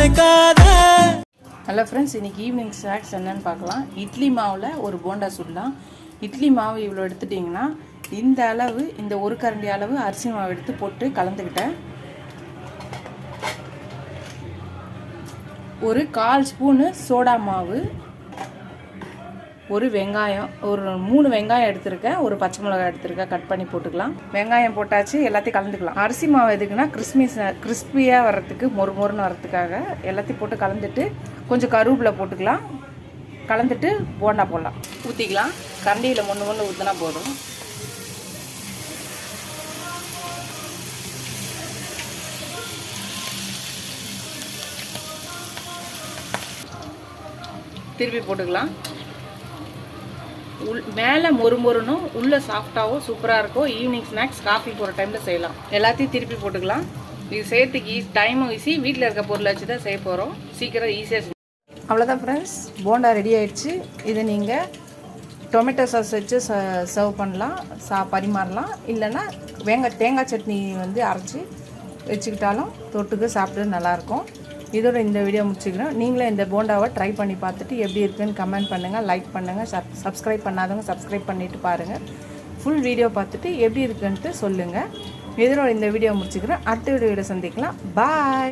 நினைக்காத. Hello friends, இன்றைக்கி evening snacks என்னென்னு பார்க்கலாம். இட்லி மாவில் ஒரு போண்டா சுடலாம். இட்லி மாவு இவ்வளோ எடுத்துட்டிங்கன்னா இந்த அளவு, இந்த ஒரு கரண்டி அளவு அரிசி மாவு எடுத்து போட்டு கலந்துக்கிட்டேன். ஒரு 1/4 ஸ்பூனு சோடா மாவு, ஒரு வெங்காயம், ஒரு 3 வெங்காயம் எடுத்துருக்கேன், ஒரு பச்சை மிளகாய் எடுத்துருக்கேன், கட் பண்ணி போட்டுக்கலாம். வெங்காயம் போட்டாச்சு, எல்லாத்தையும் கலந்துக்கலாம். அரிசி மாவு எதுக்குன்னா கிறிஸ்பியாக வர்றதுக்கு, மொறுமொறுன்னு வர்றதுக்காக எல்லாத்தையும் போட்டு கலந்துட்டு கொஞ்சம் கருவேப்பிலை போட்டுக்கலாம். கலந்துட்டு போண்டா போடலாம். ஊற்றிக்கலாம். கரண்டியில் மொன்று ஊற்றினா போதும். திருப்பி போட்டுக்கலாம். மேலே மொறுமொறுனும் உள்ளே சாஃப்டாகவும் சூப்பராக இருக்கும். ஈவினிங் ஸ்நாக்ஸ் காஃபி போகிற டைமில் செய்யலாம். எல்லாத்தையும் திருப்பி போட்டுக்கலாம். இது செய்யறதுக்கு டைமும் ஈஸி. வீட்டில் இருக்க பொருளை வச்சு தான் செய்ய போகிறோம். சீக்கிரம் ஈஸியாக. அவ்வளோதான் ஃப்ரெண்ட்ஸ், போண்டா ரெடி ஆகிடுச்சு. இதை நீங்கள் டொமேட்டோ சாஸ் வச்சு சர்வ் பண்ணலாம், பரிமாறலாம். இல்லைன்னா தேங்காய் சட்னி அரைச்சி வச்சுக்கிட்டாலும் தொட்டுக்கு சாப்பிட்டு நல்லாயிருக்கும். இதோட இந்த வீடியோ முடிச்சுக்கிறோம். நீங்களும் இந்த போண்டாவை ட்ரை பண்ணி பார்த்துட்டு எப்படி இருக்குன்னு கமெண்ட் பண்ணுங்கள், லைக் பண்ணுங்கள். சப்ஸ்கிரைப் பண்ணாதவங்க சப்ஸ்கிரைப் பண்ணிவிட்டு பாருங்கள். ஃபுல் வீடியோ பார்த்துட்டு எப்படி இருக்குன்ட்டு சொல்லுங்கள். இதோட இந்த வீடியோ முடிச்சுக்கிறோம். அடுத்த வீடியோவில் சந்திக்கலாம். பாய்.